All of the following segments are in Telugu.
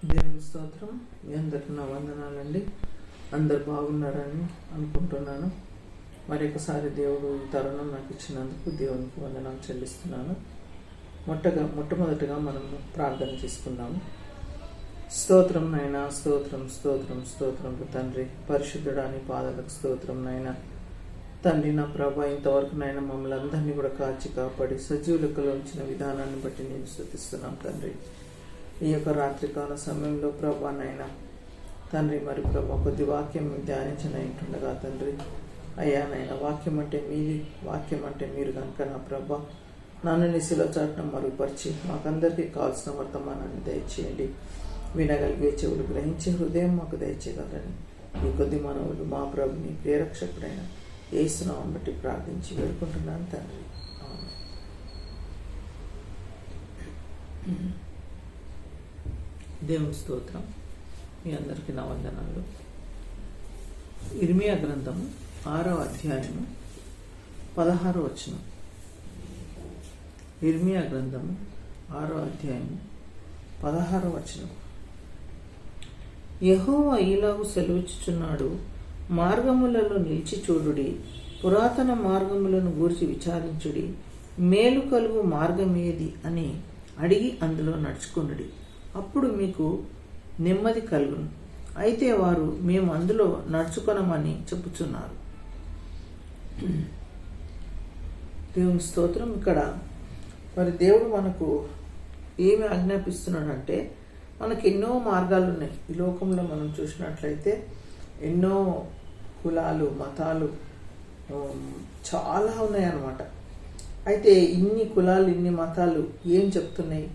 దేవుని స్తోత్రం. మీ అందరికి నా వందనాలండి. అందరు బాగున్నారని అనుకుంటున్నాను. మరొకసారి దేవుడు ఈ తరుణం నాకు ఇచ్చినందుకు దేవునికి వందనాలు చెల్లిస్తున్నాను. మొట్టమొదటిగా మనము ప్రార్థన చేసుకుందాము. స్తోత్రం నాయనా, స్తోత్రం స్తోత్రం స్తోత్రం తండ్రి, పరిశుద్ధుడా నీ పాదాలకు స్తోత్రం నాయనా. తండ్రి నా ప్రభా, ఇంతవరకు నాయన మమ్మల్ని అందరినీ కూడా కాచి కాపాడి సజీవులకులో ఉంచిన విధానాన్ని బట్టి నేను స్తుతిస్తున్నాం తండ్రి. ఈ యొక్క రాత్రికాల సమయంలో ప్రభా నాయన తండ్రి, మరి ప్రభా కొద్ది వాక్యం ధ్యానించనైంటుండగా తండ్రి అయ్యా నాయన, వాక్యం అంటే మీది, వాక్యం అంటే మీరు కనుక నా ప్రభా నన్ను నిశలో చాటం మరుగుపరిచి మాకందరికీ కావాల్సిన వర్తమానాన్ని దయచేయండి. వినగలిగే చెవులు గ్రహించే హృదయం మాకు దయచేయగలరని ఈ కొద్ది మనవులు మా ప్రభుని ప్రేరక్షకుడైన యేసునామం బట్టి ప్రార్థించి వేడుకుంటున్నాను తండ్రి. దేవుని స్తోత్రం. మీ అందరికీ నా వందనాలు. ఇర్మియా గ్రంథము 6వ అధ్యాయము 16వ వచనం. ఇర్మియా గ్రంథము 6వ అధ్యాయము 16వ వచనం. యెహోవా ఈలాగు సెలవిచ్చుచున్నాడు, మార్గములలో నిలిచి చూడుడి, పురాతన మార్గములను గూర్చి విచారించుడి, మేలు కలుగు మార్గమేది అని అడిగి అందులో నడుచుకునుడి, అప్పుడు మీకు నెమ్మది కలుగును. అయితే వారు మేము అందులో నడుచుకొనమని చెప్పుచున్నారు. దేవుని స్తోత్రం. ఇక్కడ మరి దేవుడు మనకు ఏమి ఆజ్ఞాపిస్తున్నాడంటే, మనకి ఎన్నో మార్గాలు ఉన్నాయి ఈ లోకంలో. మనం చూసినట్లయితే ఎన్నో కులాలు, మతాలు చాలా ఉన్నాయి అన్నమాట. అయితే ఇన్ని కులాలు, ఇన్ని మతాలు ఏం చెప్తున్నాయి?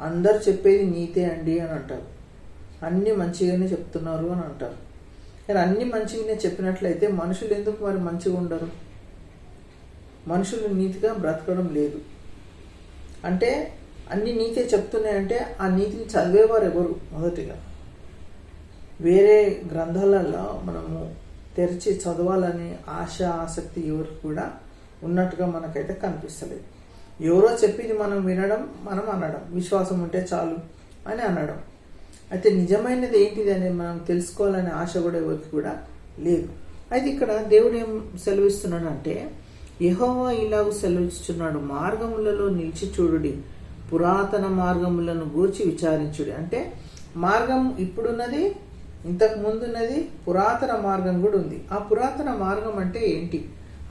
అందరు చెప్పేది నీతే అండి అని అంటారు. అన్నీ మంచిగానే చెప్తున్నారు అని అంటారు. కానీ అన్ని మంచిగానే చెప్పినట్లయితే మనుషులు ఎందుకు మరి మంచిగా ఉండరు? మనుషులు నీతిగా బ్రతకడం లేదు అంటే, అన్ని నీతే చెప్తున్నాయంటే ఆ నీతిని చదివేవారు ఎవరు? మొదటిగా వేరే గ్రంథాలలో మనము తెరిచి చదవాలని ఆశ, ఆసక్తి ఎవరికి కూడా ఉన్నట్టుగా మనకైతే కనిపిస్తలేదు. ఎవరో చెప్పింది మనం వినడం, మనం అనడం, విశ్వాసం ఉంటే చాలు అని అనడం. అయితే నిజమైనది ఏంటిది అనేది మనం తెలుసుకోవాలనే ఆశ కూడా ఎవరికి కూడా లేదు. అయితే ఇక్కడ దేవుడు ఏం సెలవిస్తున్నాడంటే, యెహోవా ఇలాగూ సెలవిస్తున్నాడు, మార్గములలో నిలిచి చూడుడి, పురాతన మార్గములను గూర్చి విచారించుడి. అంటే మార్గం ఇప్పుడున్నది, ఇంతకు ముందున్నది, పురాతన మార్గం కూడా ఉంది. ఆ పురాతన మార్గం అంటే ఏంటి?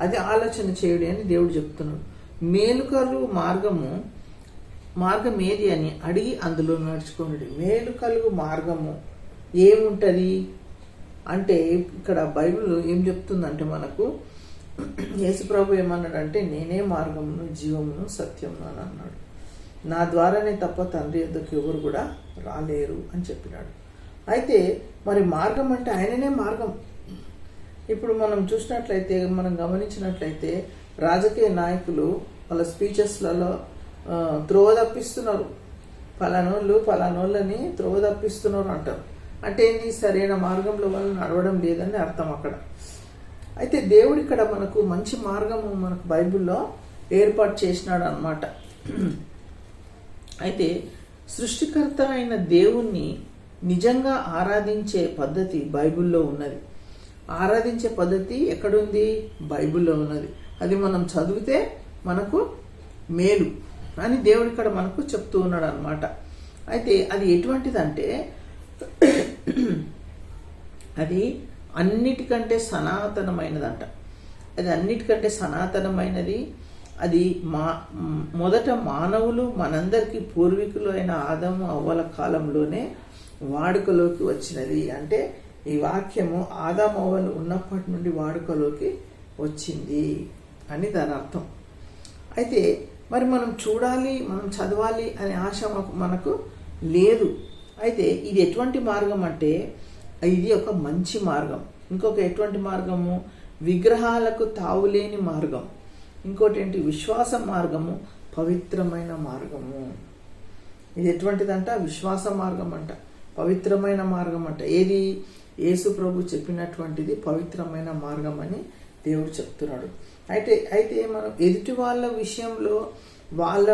అది ఆలోచన చేయుడి అని దేవుడు చెప్తున్నాడు. మేలుకలు మార్గం ఏది అని అడిగి అందులో నడుచుకోండి. మేలు కలుగు మార్గము ఏముంటది అంటే, ఇక్కడ బైబిల్ ఏం చెప్తుందంటే మనకు, యేసుప్రభు ఏమన్నాడంటే, నేనే మార్గమును, జీవమును, సత్యమును అని అన్నాడు. నా ద్వారానే తప్ప తండ్రి యొద్దకు ఎవరు కూడా రాలేరు అని చెప్పినాడు. అయితే మరి మార్గం అంటే ఆయననే మార్గం. ఇప్పుడు మనం చూసినట్లయితే, మనం గమనించినట్లయితే రాజకీయ నాయకులు వాళ్ళ స్పీచెస్లలో త్రోవ తప్పిస్తున్నారు, పలానోళ్ళని త్రోవ తప్పిస్తున్నారు అంటారు. అంటే ఏంటి? సరైన మార్గంలో వాళ్ళు నడవడం లేదని అర్థం అక్కడ. అయితే దేవుడు ఇక్కడ మనకు మంచి మార్గము మనకు బైబిల్లో ఏర్పాటు చేసినాడు అన్నమాట. అయితే సృష్టికర్త అయిన దేవుణ్ణి నిజంగా ఆరాధించే పద్ధతి బైబిల్లో ఉన్నది. ఆరాధించే పద్ధతి ఎక్కడుంది? బైబిల్లో ఉన్నది. అది మనం చదివితే మనకు మేలు అని దేవుడు ఇక్కడ మనకు చెప్తూ ఉన్నాడు అనమాట. అయితే అది ఎటువంటిదంటే, అది అన్నిటికంటే సనాతనమైనదంట. అది అన్నిటికంటే సనాతనమైనది. అది మొదట మానవులు, మనందరికీ పూర్వీకులు అయిన ఆదాము అవ్వల కాలంలోనే వాడుకలోకి వచ్చినది. అంటే ఈ వాక్యము ఆదాము అవ్వలు ఉన్నప్పటి నుండి వాడుకలోకి వచ్చింది అని దాని అర్థం. అయితే మరి మనం చూడాలి, మనం చదవాలి అనే ఆశ మనకు లేదు. అయితే ఇది ఎటువంటి మార్గం అంటే, ఇది ఒక మంచి మార్గం. ఇంకొక ఎటువంటి మార్గము? విగ్రహాలకు తావులేని మార్గం. ఇంకోటి ఏంటి? విశ్వాస మార్గము, పవిత్రమైన మార్గము. ఇది ఎటువంటిదంట? విశ్వాస మార్గం అంట, పవిత్రమైన మార్గం అంట. ఏది? యేసు ప్రభు చెప్పినటువంటిది పవిత్రమైన మార్గం అని దేవుడు చెప్తున్నాడు. అయితే మనం ఎదుటి వాళ్ళ విషయంలో, వాళ్ళ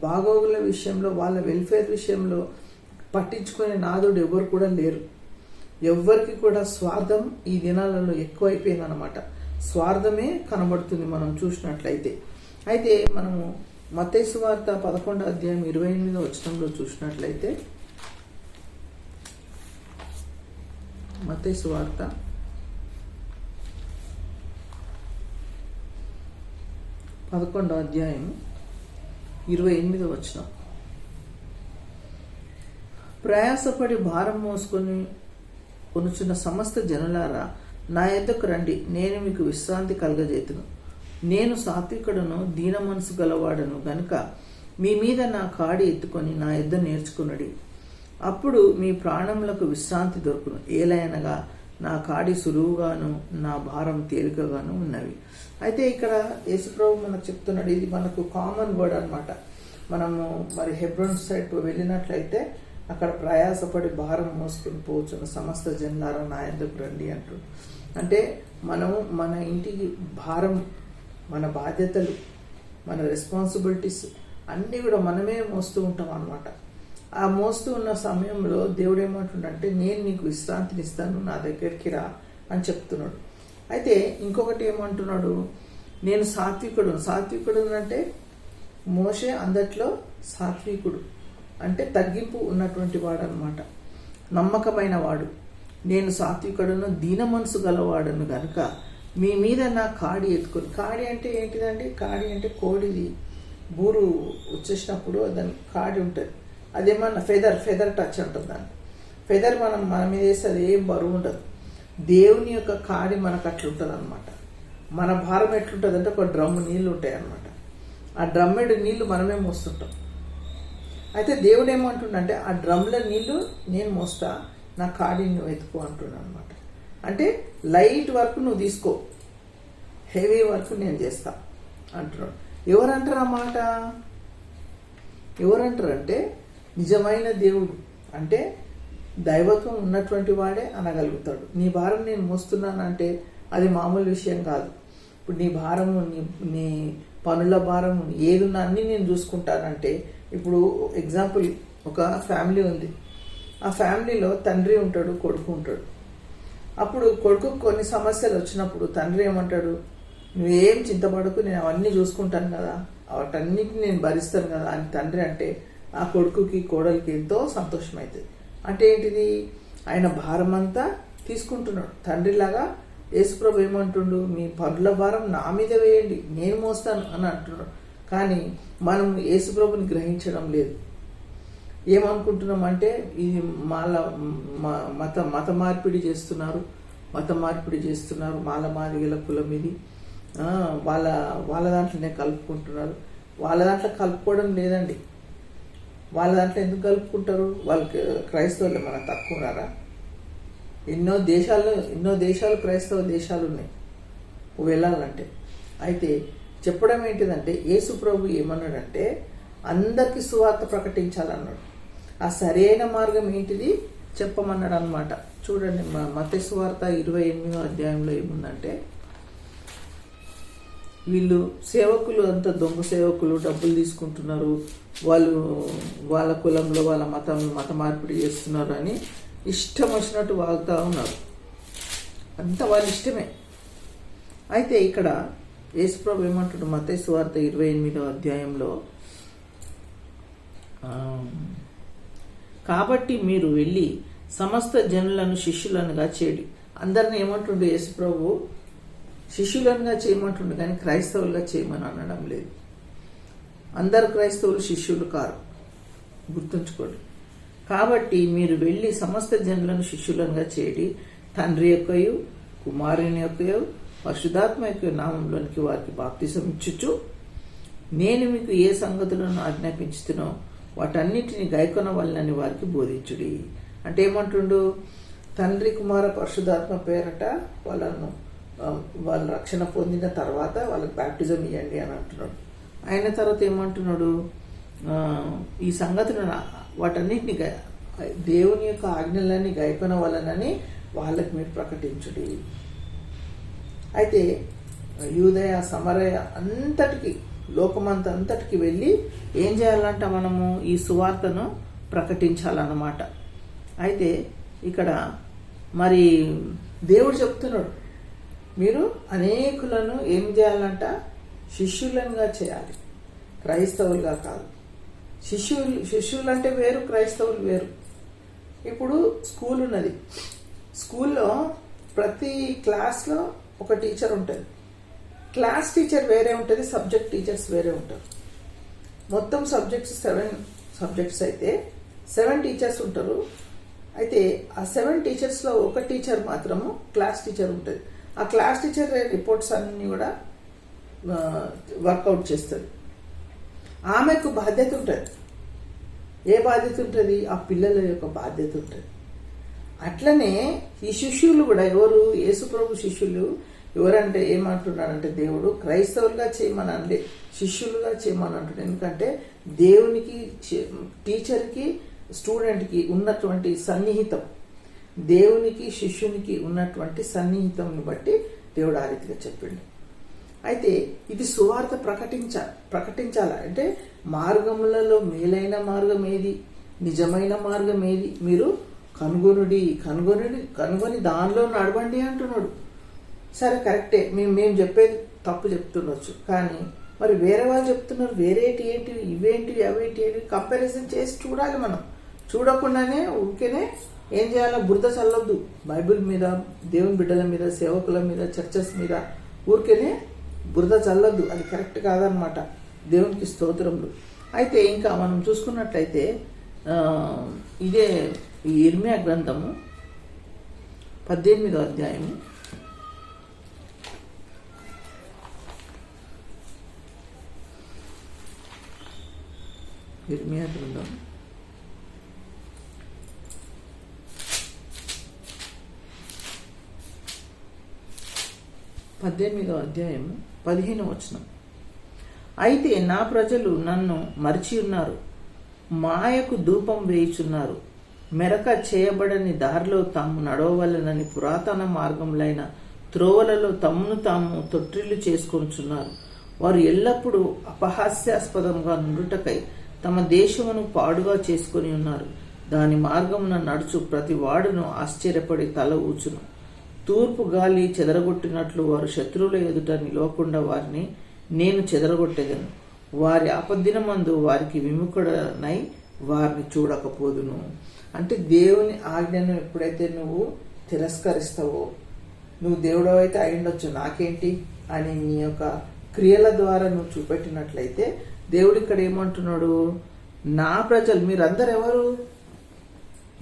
బాగోగుల విషయంలో, వాళ్ళ వెల్ఫేర్ విషయంలో పట్టించుకునే నాదుడు ఎవరు కూడా లేరు. ఎవ్వరికి కూడా స్వార్థం ఈ దినాలలో ఎక్కువైపోయిందనమాట. స్వార్థమే కనబడుతుంది మనం చూసినట్లయితే. అయితే మనము మత్తయి సువార్త 11వ అధ్యాయం 28వ వచనంలో చూసినట్లయితే, మత్తయి సువార్త 11వ అధ్యాయం 28వ వచనం, ప్రయాసపడి భారం మోసుకొని కొనుచున్న సమస్త జనులారా నా యొద్దకు రండి, నేను మీకు విశ్రాంతి కలగజేతును. నేను సాత్వికుడను, దీన మనసు గలవాడను గనుక మీ మీద నా కాడి ఎత్తుకొని నా యొద్ద నేర్చుకున్నది. అప్పుడు మీ ప్రాణములకు విశ్రాంతి దొరుకును. ఏలయనగా నా కాడి సులువుగాను నా భారం తేలికగాను ఉన్నవి. అయితే ఇక్కడ యేసుప్రభు మనకు చెప్తున్నాడు, ఇది మనకు కామన్ వర్డ్ అనమాట. మనము మరి హెబ్రోన్ సైడ్ వెళ్ళినట్లయితే అక్కడ ప్రయాసపడి భారం మోసుకుని పోవచ్చున్న సమస్త జనులారా నా యొద్దకు రండి అంటూ. అంటే మనము మన ఇంటికి భారం, మన బాధ్యతలు, మన రెస్పాన్సిబిలిటీస్ అన్నీ కూడా మనమే మోస్తూ ఉంటాం అనమాట. ఆ మోస్తూ ఉన్న సమయంలో దేవుడు ఏమంటుండంటే, నేను నీకు విశ్రాంతిని ఇస్తాను, నా దగ్గరికి రా అని చెప్తున్నాడు. అయితే ఇంకొకటి ఏమంటున్నాడు, నేను సాత్వికుడు అంటే మోషే అందట్లో సాత్వికుడు అంటే తగ్గింపు ఉన్నటువంటి వాడు అనమాట, నమ్మకమైన వాడు. నేను సాత్వికుడను, దీన మనసు గలవాడను గనుక మీ మీద నా కాడి ఎత్తుకొని. కాడి అంటే ఏంటిదండి? కాడి అంటే కోడిది బూరు వచ్చేసినప్పుడు దాని కాడి ఉంటుంది. అదేమన్నా ఫెదర్ టచ్ ఉంటుంది. దాన్ని ఫెదర్ మన మీద వేస్తే అది ఏం బరువు ఉండదు. దేవుని యొక్క కాడి మనకు అట్లుంటుంది అనమాట. మన భారం ఎట్లుంటుంది అంటే ఒక డ్రమ్ము నీళ్ళు ఉంటాయి అనమాట. ఆ డ్రమ్మెడు నీళ్లు మనమే మోస్తుంటాం. అయితే దేవుడు ఏమంటుండంటే, ఆ డ్రమ్ల నీళ్లు నేను మోస్తా, నా కాడిని నువ్వు ఎత్తుకో అంటున్నాను అనమాట. అంటే లైట్ వర్క్ నువ్వు తీసుకో, హెవీ వర్క్ నేను చేస్తా అంటున్నాడు. ఎవరంటారు ఆ మాట? ఎవరంటారంటే నిజమైన దేవుడు, అంటే దైవత్వం ఉన్నటువంటి వాడే అనగలుగుతాడు. నీ భారం నేను మోస్తున్నానంటే అది మామూలు విషయం కాదు. ఇప్పుడు నీ భారము, నీ పనుల భారము, ఏదున్నా అన్నీ నేను చూసుకుంటానంటే, ఇప్పుడు ఎగ్జాంపుల్ ఒక ఫ్యామిలీ ఉంది. ఆ ఫ్యామిలీలో తండ్రి ఉంటాడు, కొడుకు ఉంటాడు. అప్పుడు కొడుకు కొన్ని సమస్యలు వచ్చినప్పుడు తండ్రి ఏమంటాడు, నువ్వేం చింతపడకు, నేను అవన్నీ చూసుకుంటాను కదా, వాటన్నిటిని నేను భరిస్తాను కదా అని తండ్రి అంటే, ఆ కొడుకుకి కోడలికి ఎంతో సంతోషం అవుతుంది. అంటే ఏంటిది? ఆయన భారం అంతా తీసుకుంటున్నాడు. తండ్రిలాగా యేసుప్రభు ఏమంటుండు, మీ పనుల భారం నా మీద వేయండి, నేను మోస్తాను అని అంటున్నాడు. కానీ మనం యేసుప్రభుని గ్రహించడం లేదు. ఏమనుకుంటున్నాం అంటే, ఇది మత మార్పిడి చేస్తున్నారు, మాదిగల కులం ఇది, వాళ్ళ దాంట్లోనే కలుపుకుంటున్నారు. వాళ్ళ దాంట్లో కలుపుకోవడం లేదండి. వాళ్ళ దాంట్లో ఎందుకు కలుపుకుంటారు? వాళ్ళకి క్రైస్తవులు మన తక్కువ ఉన్నారా? ఎన్నో దేశాలు క్రైస్తవ దేశాలు ఉన్నాయి వెళ్ళాలంటే. అయితే చెప్పడం ఏంటిదంటే, యేసు ప్రభు ఏమన్నాడంటే, అందరికీ సువార్త ప్రకటించాలన్నాడు. ఆ సరైన మార్గం ఏంటిది చెప్పమన్నాడు అనమాట. చూడండి, మత్తయి సువార్త 28వ అధ్యాయంలో ఏముందంటే, వీళ్ళు సేవకులు అంతా దొంగ సేవకులు, డబ్బులు తీసుకుంటున్నారు, వాళ్ళు వాళ్ళ కులంలో వాళ్ళ మత మార్పిడి చేస్తున్నారు అని ఇష్టం వచ్చినట్టు వాగుతూ ఉన్నారు. అంతా వాళ్ళ ఇష్టమే. అయితే ఇక్కడ యేసుప్రభు ఏమంటాడు, మత్తయి సువార్త 28వ అధ్యాయంలో, కాబట్టి మీరు వెళ్ళి సమస్త జనులను శిష్యులనుగా చేయండి. అందరిని ఏమంటుండే యేసుప్రభు? శిష్యులనుగా చేయమంటుండే, కానీ క్రైస్తవులుగా చేయమని అనడం లేదు. అందరు క్రైస్తవులు శిష్యులు కారు, గుర్తుంచుకోండి. కాబట్టి మీరు వెళ్ళి సమస్త జనులను శిష్యులనుగా చేయండి, తండ్రి యొక్కయు కుమారుని యొక్కయు పరిశుద్ధాత్మ యొక్క నామంలోనికి వారికి బాప్తిసం ఇచ్చుచు, నేను మీకు ఏ సంగతులను ఆజ్ఞాపించుతున్నో వాటన్నిటిని గైకొన వలనని వారికి బోధించుడి. అంటే ఏమంటుండు? తండ్రి కుమార పరిశుద్ధాత్మ పేరట వాళ్ళ రక్షణ పొందిన తర్వాత వాళ్ళకి బ్యాప్టిజం ఇవ్వండి అని అంటున్నాడు. అయిన తర్వాత ఏమంటున్నాడు? ఈ సంగతులను వాటన్నిటిని దేవుని యొక్క ఆజ్ఞలన్నీ గైకొన వలనని వాళ్ళకి మీరు ప్రకటించుడి. అయితే యూదయ సమరయ అంతటికి, లోకమంతా అంతటికి వెళ్ళి ఏం చేయాలంట? మనము ఈ సువార్తను ప్రకటించాలన్నమాట. అయితే ఇక్కడ మరి దేవుడు చెప్తున్నాడు, మీరు అనేకులను ఏం చేయాలంట, శిష్యులంగా చేయాలి, క్రైస్తవులుగా కాదు. శిష్యులు అంటే వేరు, క్రైస్తవులు వేరు. ఇప్పుడు స్కూల్ ఉన్నది, స్కూల్లో ప్రతి క్లాస్లో ఒక టీచర్ ఉంటుంది. క్లాస్ టీచర్ వేరే ఉంటుంది, సబ్జెక్ట్ టీచర్స్ వేరే ఉంటారు. మొత్తం సబ్జెక్ట్స్ 7 సబ్జెక్ట్స్ అయితే 7 టీచర్స్ ఉంటారు. అయితే ఆ 7 టీచర్స్లో ఒక టీచర్ మాత్రము క్లాస్ టీచర్ ఉంటుంది. ఆ క్లాస్ టీచర్ రిపోర్ట్స్ అన్నీ కూడా వర్కౌట్ చేస్తుంది. ఆమెకు బాధ్యత ఉంటుంది. ఏ బాధ్యత ఉంటుంది? ఆ పిల్లల యొక్క బాధ్యత ఉంటుంది. అట్లనే ఈ శిష్యులు కూడా ఎవరు? యేసుప్రభు శిష్యులు ఎవరంటే ఏమంటున్నాడంటే, దేవుడు క్రైస్తవులుగా చేయమనండి, శిష్యులుగా చేయమని అంటున్నాడు. ఎందుకంటే దేవునికి, టీచర్కి, స్టూడెంట్కి ఉన్నటువంటి సన్నిహితం, దేవునికి శిష్యునికి ఉన్నటువంటి సన్నిహితంని బట్టి దేవుడు ఆ రీతిగా చెప్పిండు. అయితే ఇది సువార్త ప్రకటించాలా అంటే మార్గములలో మేలైన మార్గం ఏది, నిజమైన మార్గం ఏది, మీరు కనుగొని దానిలో నడవండి అంటున్నాడు. సరే, కరెక్టే, మేము చెప్పేది తప్పు చెప్తుండొచ్చు, కానీ మరి వేరే వాళ్ళు చెప్తున్నారు, వేరేటి ఏంటి, ఇవేంటి, అవేంటి ఏంటి, కంపారిజన్ చేసి చూడాలి. మనం చూడకుండానే ఊరికేనే ఏం చేయాలో బురద చల్లొద్దు. బైబిల్ మీద, దేవుని బిడ్డల మీద, సేవకుల మీద, చర్చెస్ మీద ఊరికేనే బురద చల్లొద్దు. అది కరెక్ట్ కాదనమాట. దేవునికి స్తోత్రములు. అయితే ఇంకా మనం చూసుకున్నట్లయితే ఇదే ఇర్మియా గ్రంథము 18వ అధ్యాయము 18వ అధ్యాయము 15వ వచనం. అయితే నా ప్రజలు నన్ను మరిచి ఉన్నారు, మాయకు ధూపం వేయుచున్నారు, మెరక చేయబడని దారిలో తాము నడవవలనని పురాతన మార్గములైన త్రోవలలో తమ్మును తాము తొట్టిల్లు చేసుకొనుచున్నారు. వారు ఎల్లప్పుడూ అపహాస్యాస్పదంగా నుండుటకై తమ దేశమును పాడుగా చేసుకొని ఉన్నారు. దాని మార్గమున నడుచు ప్రతి వాడును ఆశ్చర్యపడి తల ఊచును. తూర్పు గాలి చెదరగొట్టినట్లు వారు శత్రువుల ఎదుట నిలవకుండా వారిని నేను చెదరగొట్టేదను. వారి ఆపద్దినమందు వారికి విముఖుడనై వారిని చూడకపోదును. అంటే దేవుని ఆజ్ఞను ఎప్పుడైతే నువ్వు తిరస్కరిస్తావో, నువ్వు దేవుడవైతే అయిండొచ్చు, నాకేంటి అని నీ యొక్క క్రియల ద్వారా నువ్వు చూపెట్టినట్లయితే దేవుడు ఇక్కడ ఏమంటున్నాడు, నా ప్రజలు, మీరందరు ఎవరు?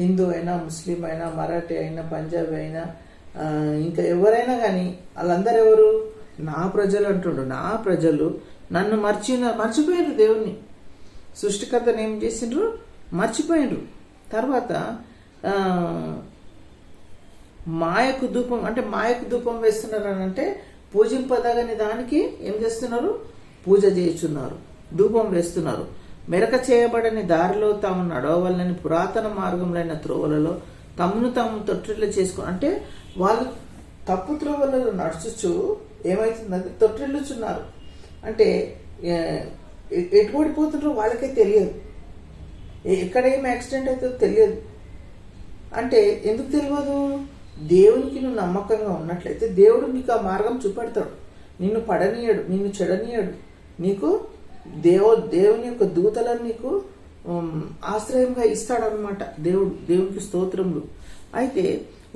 హిందూ అయినా, ముస్లిం అయినా, మరాఠీ అయినా, పంజాబీ అయినా, ఇంకా ఎవరైనా కానీ వాళ్ళందరూ ఎవరు? నా ప్రజలు అంటుండు. నా ప్రజలు నన్ను మర్చిపోయినరు, దేవుణ్ణి, సృష్టికర్తను ఏం చేసిండ్రు? మర్చిపోయినరు. తర్వాత మాయకు ధూపం, అంటే మాయకు ధూపం వేస్తున్నారు అని అంటే పూజింపదగని దానికి ఏం చేస్తున్నారు? పూజ చేయుచున్నారు, ధూపం వేస్తున్నారు. మెరక చేయబడని దారిలో తాము నడవవలనని పురాతన మార్గములైన త్రోవలలో తమను తాము తొట్టిల్లు చేసుకో, అంటే వాళ్ళు తప్పు త్రోవలలో నడుచుచు ఏమవుతుందంటే తొట్టిల్లుచున్నారు. అంటే ఎటు ఓడిపోతుండ్రో వాళ్ళకే తెలియదు, ఎక్కడ ఏం యాక్సిడెంట్ అవుతుందో తెలియదు. అంటే ఎందుకు తెలియదు? దేవునికి నువ్వు నమ్మకంగా ఉన్నట్లయితే దేవుడు నీకు ఆ మార్గం చూపెడతాడు. నిన్ను పడనీయడు, నిన్ను చెడనీయడు. నీకు దేవుని యొక్క దూతలను నీకు ఆశ్రయంగా ఇస్తాడనమాట దేవునికి స్తోత్రములు. అయితే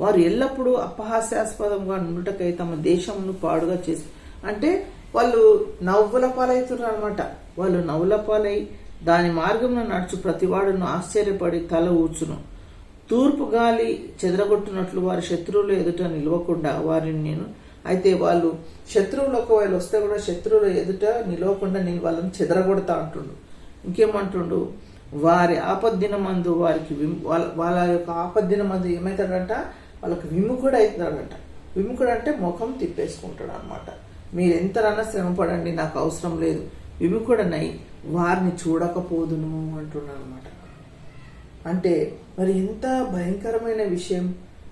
వారు ఎల్లప్పుడూ అపహాస్యాస్పదంగా నుండుటకై తమ దేశమును పాడుగా చేసి, అంటే వాళ్ళు నవ్వుల పాలవుతున్నారు అనమాట. వాళ్ళు నవ్వుల పాలై దాని మార్గంలో నడుచు ప్రతివాడును ఆశ్చర్యపడి తల ఊచును. తూర్పు గాలి చెదరగొట్టినట్లు వారి శత్రువులు ఎదుట నిలవకుండా వారిని నేను, అయితే వాళ్ళు శత్రువులు ఒకవేళ వస్తే కూడా శత్రువులు ఎదుట నిలవకుండా నేను వాళ్ళని చెదరగొడతా అంటుండు. ఇంకేమంటుండు? వారి ఆపద్దినమందు వారికి వాళ్ళ యొక్క ఆపద్దినమందు ఏమవుతాడంట? వాళ్ళకి విముఖుడు అవుతాడంట. విముఖుడు అంటే ముఖం తిప్పేసుకుంటాడు అనమాట. మీరు ఎంతనన్నా శ్రమపడండి, నాకు అవసరం లేదు, విముఖుడనై వారిని చూడకపోదును అంటున్నాడు అనమాట. అంటే మరి ఎంత భయంకరమైన విషయం.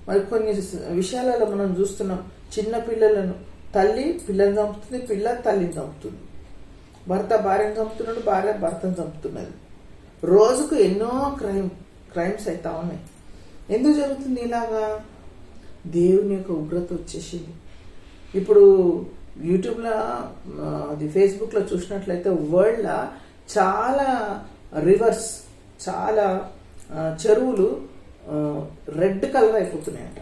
మరి కొన్ని విషయాలలో మనం చూస్తున్నాం, చిన్న పిల్లలను తల్లి పిల్లల్ని చంపుతుంది, పిల్ల తల్లిని చంపుతుంది, భర్త భార్యను చంపుతున్నాడు, భార్య భర్తను చంపుతున్నది. రోజుకు ఎన్నో క్రైమ్స్ అవుతా ఉన్నాయి. ఎందుకు జరుగుతుంది ఇలాగా? దేవుని యొక్క ఉగ్రత వచ్చేసింది. ఇప్పుడు యూట్యూబ్లో, అది ఫేస్బుక్లో చూసినట్లయితే వరల్డ్లో చాలా రివర్స్, చాలా చెరువులు రెడ్ కలర్ అయిపోతున్నాయంట.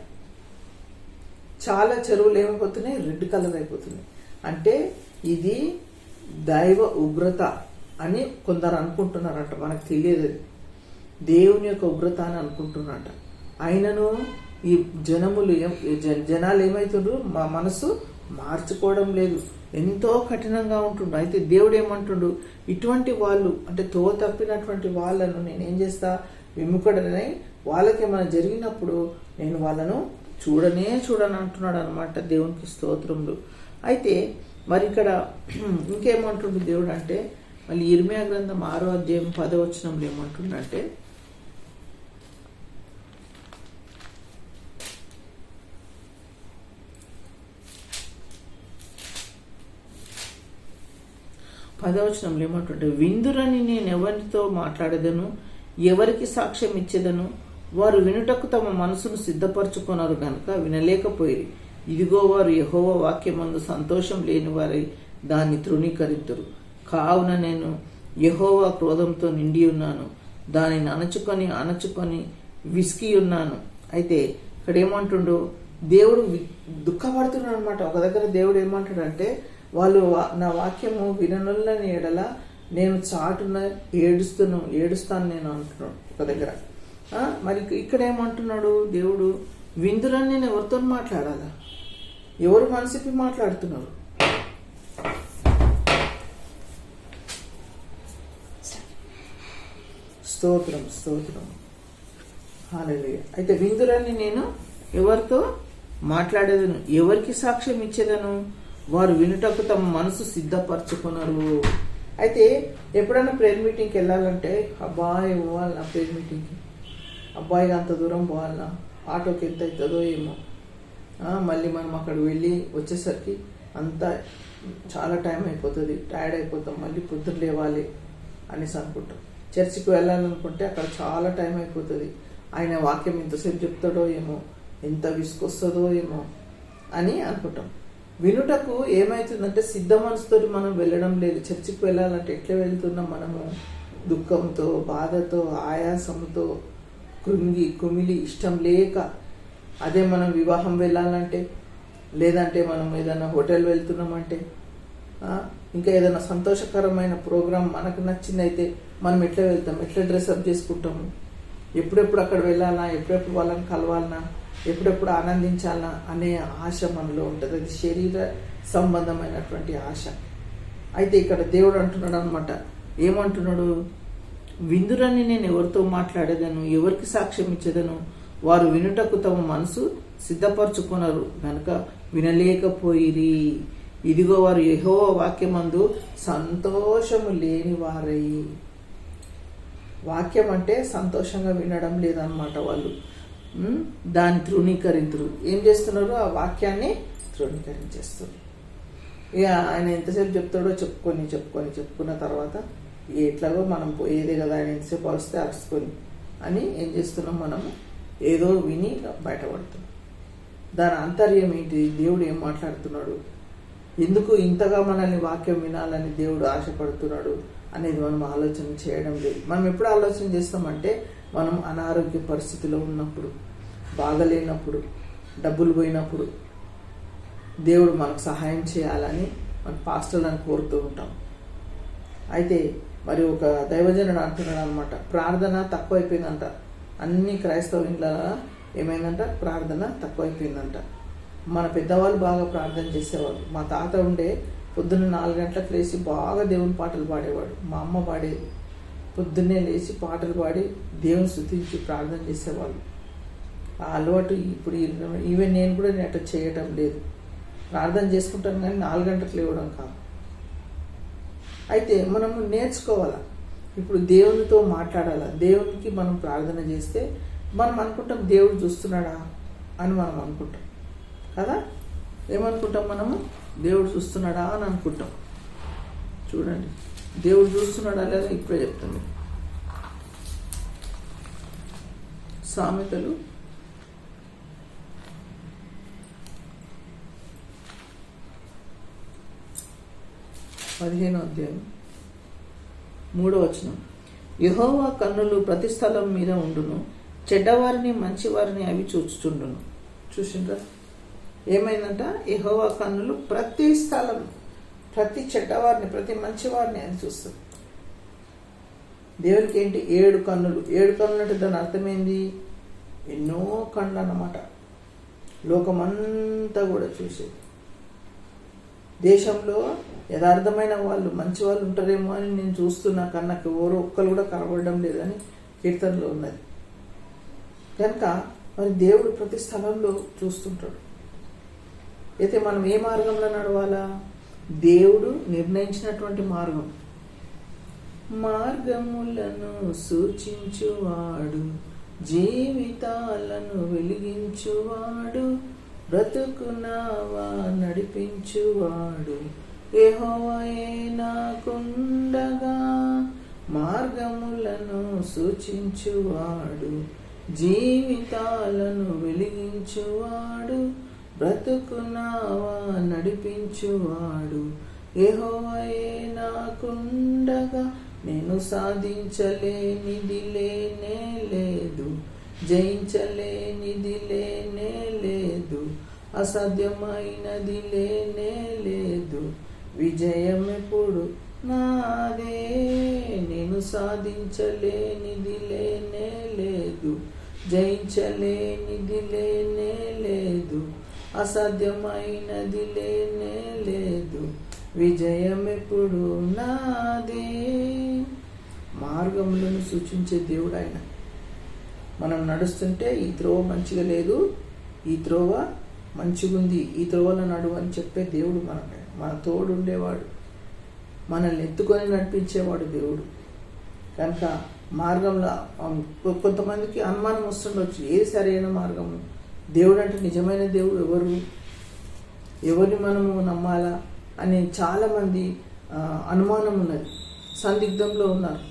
చాలా చెరువులు ఏమైపోతున్నాయి? రెడ్ కలర్ అయిపోతున్నాయి. అంటే ఇది దైవ ఉగ్రత అని కొందరు అనుకుంటున్నారంట. మనకు తెలియదు, దేవుని యొక్క ఉగ్రత అని అనుకుంటున్నారట. అయినను ఈ జనాలు ఏమవుతుండ్రు? మా మనసు మార్చుకోవడం లేదు, ఎంతో కఠినంగా ఉంటుండ్రు. అయితే దేవుడు ఏమంటుండు? ఇటువంటి వాళ్ళు, అంటే తో తప్పినటువంటి వాళ్ళను నేనేం చేస్తా? విముఖుడనై వాళ్ళకి ఏమైనా జరిగినప్పుడు నేను వాళ్ళను చూడని అంటున్నాడు అనమాట. దేవునికి స్తోత్రములు. అయితే మరి ఇక్కడ ఇంకేమంటుండు దేవుడు అంటే, మళ్ళీ ఇర్మియా గ్రంథం 6వ అధ్యాయం 10వ వచనంలో ఏమంటుండంటే, పదవచనంలో ఏమంటుంటే, విందురని నేను ఎవరితో మాట్లాడేదను, ఎవరికి సాక్ష్యం ఇచ్చేదను, వారు వినుటకు తమ మనసును సిద్ధపరచుకున్నారు గనుక వినలేకపోయి, ఇదిగో వారు యెహోవా వాక్యమందు సంతోషం లేని వారై దాన్ని తృణీకరింతురు. కావున నేను యెహోవా క్రోధంతో నిండి ఉన్నాను, దానిని అణచుకొని విసికి ఉన్నాను. అయితే ఇక్కడ ఏమంటుండు? దేవుడు దుఃఖపడుతున్నాడు అనమాట. ఒక దగ్గర దేవుడు ఏమంటాడంటే, వాళ్ళు నా వాక్యము విననులని ఎడల నేను చాటున ఏడుస్తాను నేను అంటున్నాడు ఒక దగ్గర. మరి ఇక్కడ ఏమంటున్నాడు దేవుడు? విందులని నేను ఎవరితో మాట్లాడాలా? ఎవరు మనసిపి మాట్లాడుతున్నారు? స్తోత్రం స్తోత్రం, హల్లెలూయా. అయితే విందురని నేను ఎవరితో మాట్లాడేదను, ఎవరికి సాక్ష్యం ఇచ్చేదను, వారు వినుటకు తమ మనసు సిద్ధపరచుకున్నారు. అయితే ఎప్పుడైనా ప్రేయర్ మీటింగ్కి వెళ్ళాలంటే, అబ్బాయి పోవాలి నా ప్రేయర్ మీటింగ్కి, అబ్బాయిగా అంత దూరం పోవాలన్నా, ఆటోకి ఎంత అవుతుందో ఏమో, మళ్ళీ మనం అక్కడ వెళ్ళి వచ్చేసరికి అంతా చాలా టైం అయిపోతుంది, టైర్డ్ అయిపోతాం, మళ్ళీ పొద్దున్న లేవాలి అనేసి అనుకుంటాం. చర్చికి వెళ్ళాలనుకుంటే అక్కడ చాలా టైం అయిపోతుంది, ఆయన వాక్యం ఎంతసేపు చెప్తాడో ఏమో, ఎంత విసుకొస్తుందో ఏమో అని అనుకుంటాం. వినుటకు ఏమవుతుందంటే సిద్ధ మనసుతో మనం వెళ్ళడం లేదు. చర్చికి వెళ్ళాలంటే ఎట్లా వెళ్తున్నాం మనము? దుఃఖంతో, బాధతో, ఆయాసంతో, కుమిలి ఇష్టం లేక. అదే మనం వివాహం వెళ్ళాలంటే, లేదంటే మనం ఏదైనా హోటల్ వెళ్తున్నామంటే, ఇంకా ఏదైనా సంతోషకరమైన ప్రోగ్రాం మనకు నచ్చిందైతే మనం ఎట్లా వెళ్తాం? ఎట్లా డ్రెస్అప్ చేసుకుంటాము? ఎప్పుడెప్పుడు అక్కడ వెళ్ళాలా, ఎప్పుడెప్పుడు వాళ్ళని కలవాలనా, ఎప్పుడెప్పుడు ఆనందించాలా అనే ఆశ మనలో ఉంటుంది. అది శరీర సంబంధమైనటువంటి ఆశ. అయితే ఇక్కడ దేవుడు అంటున్నాడు అనమాట, ఏమంటున్నాడు? విందురని నేను ఎవరితో మాట్లాడేదను, ఎవరికి సాక్ష్యం ఇచ్చేదను, వారు వినుటకు తమ మనసు సిద్ధపరచుకున్నారు గనుక వినలేకపోయిరి. ఇదిగో వారు యెహోవా వాక్యమందు సంతోషము లేని వారై. వాక్యం అంటే సంతోషంగా వినడం లేదనమాట. వాళ్ళు దాన్ని తృణీకరించరు. ఏం చేస్తున్నారు? ఆ వాక్యాన్ని తృణీకరించేస్తారు. ఇక ఆయన ఎంతసేపు చెప్తాడో చెప్పుకున్న తర్వాత ఎట్లాగో మనం పోయేదే కదా, ఆయన ఎంతసేపు వస్తే అరుచుకొని అని ఏం చేస్తున్నాం? మనము ఏదో విని బయటపడుతున్నాం. దాని అంతర్యం ఏంటి? దేవుడు ఏం మాట్లాడుతున్నాడు? ఎందుకు ఇంతగా మనల్ని వాక్యం వినాలని దేవుడు ఆశపడుతున్నాడు అనేది మనం ఆలోచన చేయడం లేదు. మనం ఎప్పుడు ఆలోచన చేస్తామంటే, మనం అనారోగ్య పరిస్థితిలో ఉన్నప్పుడు, బాగలేనప్పుడు, డబ్బులు పోయినప్పుడు దేవుడు మనకు సహాయం చేయాలని మన పాస్టర్లను కోరుతూ ఉంటాం. అయితే మరి ఒక దైవజనుడు అంటున్నాడు అనమాట, ప్రార్థన తక్కువైపోయిందంట. అన్ని క్రైస్తవ ఇంట్లో ఏమైందంట? ప్రార్థన తక్కువైపోయిందంట. మన పెద్దవాళ్ళు బాగా ప్రార్థన చేసేవాళ్ళు. మా తాత ఉండే పొద్దున్న 4 గంటలకు లేచి బాగా దేవుని పాటలు పాడేవాడు. మా అమ్మ పాడేది. పొద్దున్నే లేచి పాటలు పాడి దేవుని స్తుతించి ప్రార్థన చేసేవాళ్ళు. ఆ అలవాటు ఇప్పుడు ఈవెన్ నేను కూడా అట్లా చేయటం లేదు. ప్రార్థన చేసుకుంటాను కానీ 4 గంటలకు లేవడం కాదు. అయితే మనము నేర్చుకోవాలా. ఇప్పుడు దేవునితో మాట్లాడాలా. దేవునికి మనం ప్రార్థన చేస్తే మనం అనుకుంటాం దేవుడు చూస్తున్నాడా అని మనం అనుకుంటాం కదా. ఏమనుకుంటాం మనము? దేవుడు చూస్తున్నాడా అని అనుకుంటాం. చూడండి, దేవుడు చూస్తున్నాడా లేదా ఇప్పుడే చెప్తాను. సామెతలు 15వ అధ్యాయం 3వ వచనం. యెహోవా కన్నులు ప్రతి స్థలం మీద ఉండును, చెడ్డవారిని మంచివారిని అవి చూచుచుండును. చూసిండ్రా ఏమైందంట? యెహోవా కన్నులు ప్రతి స్థలం, ప్రతి చెడ్డవారిని ప్రతి మంచివారిని అని చూస్తుంది. దేవునికి ఏంటి? 7 కన్నులు. 7 కన్నులు అంటే దాని అర్థమైంది, ఎన్నో కళ్ళు అన్నమాట. లోకమంతా కూడా చూసేది. దేశంలో యథార్థమైన వాళ్ళు మంచి వాళ్ళు ఉంటారేమో అని నేను చూస్తున్నా, కానీ నాకు ఎవరో ఒక్కరు కూడా కనబడడం లేదని కీర్తనలో ఉన్నది. కనుక మరి దేవుడు ప్రతి స్థలంలో చూస్తుంటాడు. అయితే మనం ఏ మార్గంలో నడవాలా? దేవుడు నిర్ణయించినటువంటి మార్గం. మార్గములను సూచించువాడు, జీవితాలను వెలిగించువాడు, బ్రతుకునావా నడిపించువాడు యెహోవాయే నాకుండగా. మార్గములను సూచించువాడు, జీవితాలను వెలిగించువాడు, బ్రతుకునావా నడిపించువాడు యెహోవాయే నాకుండగా. నేను సాధించలేనిది లేనే లేదు, జయించలేనిది లేనే లేదు, అసాధ్యమైనది లేనే లేదు, విజయం ఎప్పుడు నాదే. నేను సాధించలేనిది లేనే లేదు, జయించలేనిది లేనే లేదు, అసాధ్యమైనది లేనే లేదు, విజయం ఎప్పుడు నాదే. మార్గములను సూచించే దేవుడు ఆయన. మనం నడుస్తుంటే ఈ త్రోవ మంచిగా లేదు, ఈ త్రోవ మంచిగుంది, ఈ త్రోవలో నడువు అని చెప్పే దేవుడు మన తోడు ఉండేవాడు, మనల్ని ఎత్తుకొని నడిపించేవాడు దేవుడు. కనుక మార్గంలో కొంతమందికి అనుమానం వస్తుండొచ్చు, ఏది సరైన మార్గము? దేవుడు అంటే నిజమైన దేవుడు ఎవరిని మనము నమ్మాలా అని చాలామంది అనుమానం ఉన్నది, సందిగ్ధంలో ఉన్నారు.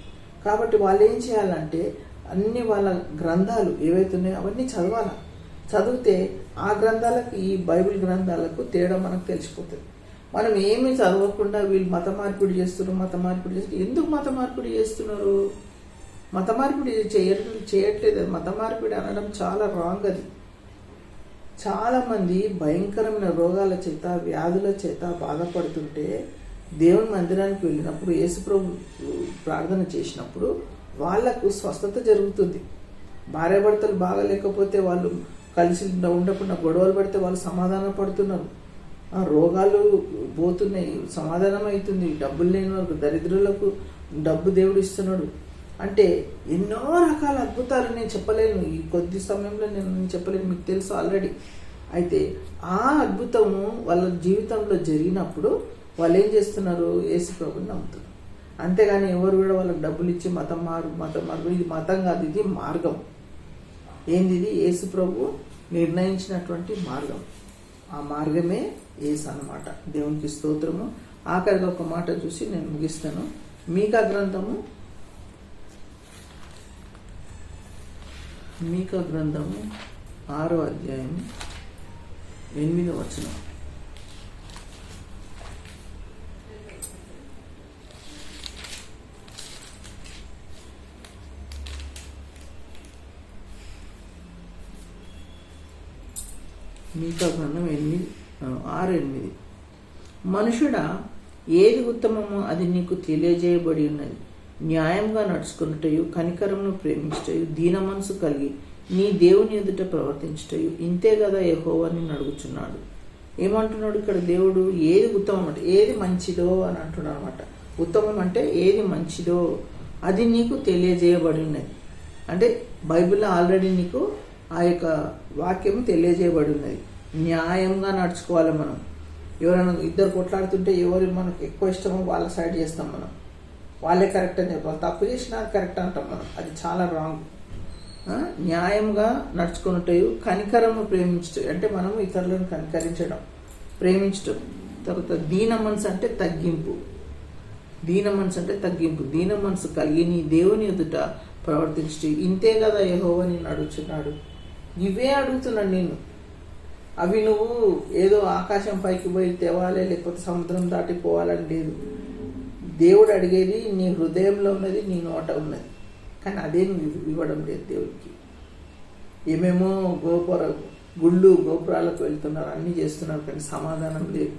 కాబట్టి వాళ్ళు ఏం చేయాలంటే అన్ని వాళ్ళ గ్రంథాలు ఏవైతే ఉన్నాయో అవన్నీ చదవాలా. చదివితే ఆ గ్రంథాలకు ఈ బైబిల్ గ్రంథాలకు తేడా మనకు తెలిసిపోతుంది. మనం ఏమీ చదవకుండా వీళ్ళు మత మార్పిడి చేస్తున్నారు. ఎందుకు మత మార్పిడి చేస్తున్నారు? మత మార్పిడి చేయట్లేదు. మత మార్పిడి అనడం చాలా రాంగ్. అది చాలామంది భయంకరమైన రోగాల చేత వ్యాధుల చేత బాధపడుతుంటే దేవుని మందిరానికి వెళ్ళినప్పుడు యేసుప్రభు ప్రార్థన చేసినప్పుడు వాళ్లకు స్వస్థత జరుగుతుంది. భార్యాభర్తలు బాగలేకపోతే వాళ్ళు కలిసి ఉండకుండా గొడవలు పడితే వాళ్ళు సమాధానం పడుతున్నారు, రోగాలు పోతున్నాయి, సమాధానం అవుతుంది. డబ్బులు లేని వాళ్ళకు, దరిద్రులకు డబ్బు దేవుడు ఇస్తున్నాడు. అంటే ఎన్నో రకాల అద్భుతాలు నేను చెప్పలేను, ఈ కొద్ది సమయంలో నేను చెప్పలేను, మీకు తెలుసు ఆల్రెడీ. అయితే ఆ అద్భుతము వాళ్ళ జీవితంలో జరిగినప్పుడు వాళ్ళు ఏం చేస్తున్నారు? యేసు ప్రభుని నమ్ముతున్నారు. అంతేగాని ఎవరు కూడా వాళ్ళకి డబ్బులు ఇచ్చి మతం మారు, ఇది మతం కాదు, ఇది మార్గం. ఏంది? ఇది యేసు ప్రభు నిర్ణయించినటువంటి మార్గం. ఆ మార్గమే యేసు అన్నమాట. దేవునికి స్తోత్రము. ఆఖరిగా ఒక మాట చూసి నేను ముగిస్తాను. మీకా గ్రంథము 6వ అధ్యాయం 8వ వచనం. మీకా గ్రంథం 6:8. మనుషుడా, ఏది ఉత్తమమో అది నీకు తెలియజేయబడి ఉన్నది. న్యాయంగా నడుచుకున్నటయు, కనికరమును ప్రేమించటయు, దీన మనసు కలిగి నీ దేవుని ఎదుట ప్రవర్తించటయు, ఇంతే కదా యెహోవాని అడుగుచున్నాడు. ఏమంటున్నాడు ఇక్కడ దేవుడు? ఏది ఉత్తమం అంటే ఏది మంచిదో అని అంటున్నాడు అనమాట. ఉత్తమం అంటే ఏది మంచిదో అది నీకు తెలియజేయబడి ఉన్నది. అంటే బైబిల్లో ఆల్రెడీ నీకు ఆ యొక్క వాక్యం తెలియజేయబడి ఉన్నది. న్యాయంగా నడుచుకోవాలి మనం. ఎవరైనా ఇద్దరు కొట్లాడుతుంటే ఎవరు మనకు ఎక్కువ ఇష్టమో వాళ్ళ సైడ్ చేస్తాం మనం. వాళ్ళే కరెక్ట్ అని చెప్పాలి. తప్పు చేసినా కరెక్ట్ అంటాం మనం. అది చాలా రాంగ్. న్యాయంగా నడుచుకున్నట్టు, కనికరము ప్రేమించటం అంటే మనం ఇతరులను కనికరించడం, ప్రేమించటం. తర్వాత దీన మనసు అంటే తగ్గింపు. దీన మనసు కలిగి నీ దేవుని ఎదుట ప్రవర్తించి ఇంతే కదా యెహోవా నిన్ను అడుగుతున్నాడు. ఇవే అడుగుతున్నాడు నేను. అవి నువ్వు ఏదో ఆకాశం పైకి పోయి తేవాలి, లేకపోతే సముద్రం దాటిపోవాలని లేదు. దేవుడు అడిగేది నీ హృదయంలో ఉన్నది, నీ నోట ఉన్నది. కానీ అదే నువ్వు ఇవ్వడం లేదు దేవుడికి. ఏమేమో గుళ్ళు గోపురాలకు వెళ్తున్నారు, అన్నీ చేస్తున్నారు, కానీ సమాధానం లేదు,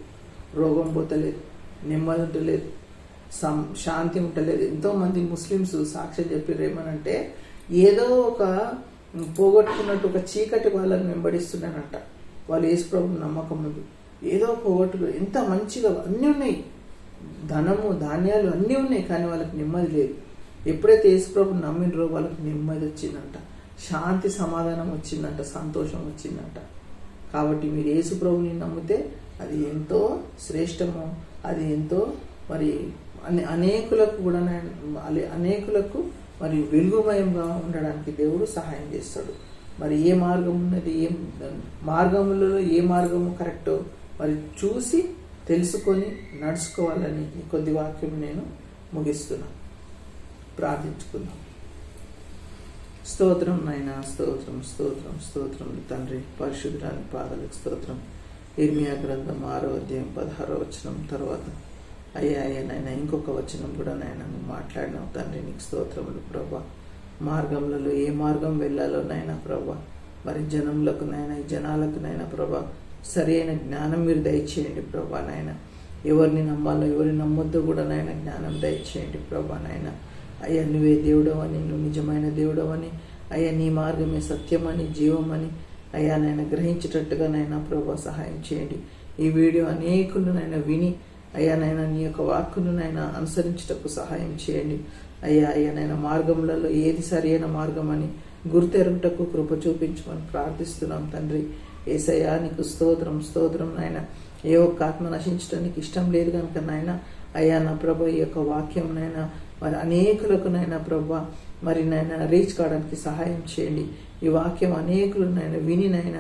రోగం పోతలేదు, నెమ్మది ఉండలేదు, శాంతి ఉండలేదు. ఎంతోమంది ముస్లిమ్స్ సాక్ష్యం చెప్పారు. ఏమనంటే ఏదో ఒక పోగొట్టుకున్నట్టు ఒక చీకటి వాళ్ళని వెంబడిస్తున్నానంట. వాళ్ళు యేసు ప్రభువుని నమ్మకం ఉంది, ఏదో పోగొట్టుకు ఎంత మంచిగా అన్నీ ఉన్నాయి, ధనము ధాన్యాలు అన్నీ ఉన్నాయి, కానీ వాళ్ళకి నెమ్మది లేదు. ఎప్పుడైతే యేసు ప్రభువుని నమ్మినరో వాళ్ళకి నెమ్మది వచ్చిందంట, శాంతి సమాధానం వచ్చిందంట, సంతోషం వచ్చిందంట. కాబట్టి మీరు యేసు ప్రభువుని నమ్మితే అది ఎంతో శ్రేష్టము, అది ఎంతో మరి అనేకులకు కూడా అనేకులకు మరి వెలుగుమయంగా ఉండడానికి దేవుడు సహాయం చేస్తాడు. మరి ఏ మార్గం ఉన్నది, ఏ మార్గములలో ఏ మార్గము కరెక్టో మరి చూసి తెలుసుకొని నడుచుకోవాలని ఈ కొద్ది వాక్యం నేను ముగిస్తున్నాను. ప్రార్థించుకుందాం. స్తోత్రం నాయనా, స్తోత్రం స్తోత్రం స్తోత్రం తండ్రి. పరిశుద్ధురాని పాదాలకు స్తోత్రం. ఇర్మియా గ్రంథం 6వ అధ్యాయం 16వ వచనం తర్వాత అయ్యా నాయన ఇంకొక వచనం కూడా నాయన నువ్వు మాట్లాడినావు తండ్రి. నీకు స్తోత్రములు ప్రభా. మార్గంలో ఏ మార్గం వెళ్ళాలో నాయన ప్రభా, మరి జనములకు నాయన ఈ జనాలకు నాయన ప్రభా సరైన జ్ఞానం మీరు దయచేయండి ప్రభా నాయన. ఎవరిని నమ్మాలో ఎవరిని నమ్మొద్దో కూడా నాయన జ్ఞానం దయచేయండి ప్రభా నాయన. అయ్యా నువ్వే దేవుడవని, నువ్వు నిజమైన దేవుడవని, అయ్యా నీ మార్గమే సత్యమని జీవమని అయ్యా నాయన గ్రహించేటట్టుగా నాయన ప్రభా సహాయం చేయండి. ఈ వీడియో అనేకులు నాయన విని అయ్యా నాయన నీ యొక్క వాక్కును నాయన అనుసరించుటకు సహాయం చేయండి. అయ్యా నాయన మార్గములలో ఏది సరైన మార్గం అని గుర్తెరుగుటకు కృప చూపించమని ప్రార్థిస్తున్నాం తండ్రి. యేసయ్యా నీకు స్తోత్రం స్తోత్రం నాయన. ఏ ఒక్క ఆత్మ నశించడానికి ఇష్టం లేదు కనుక నాయన అయ్యా నా ప్రభా ఈ యొక్క వాక్యం నాయన మరి అనేకులకు నాయన ప్రభా మరి నాయన రీచ్ కావడానికి సహాయం చేయండి. ఈ వాక్యం అనేకులు నాయన విని నాయన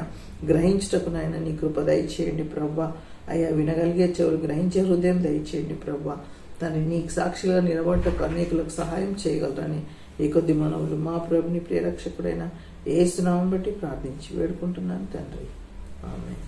గ్రహించటకు నాయన నీ కృప దయచేయండి ప్రభా. అయ్యా వినగలిగే చెవులు, గ్రహించే హృదయం దయచేయండి ప్రభా. దాన్ని నీకు సాక్షిగా నిలబడటకు అనేకులకు సహాయం చేయగలరని ఈ కొద్ది మనవులు మా ప్రభుని ప్రియరక్షకుడైన యేసు నామమును బట్టి ప్రార్థించి వేడుకుంటున్నాను తండ్రి. ఆమేన్.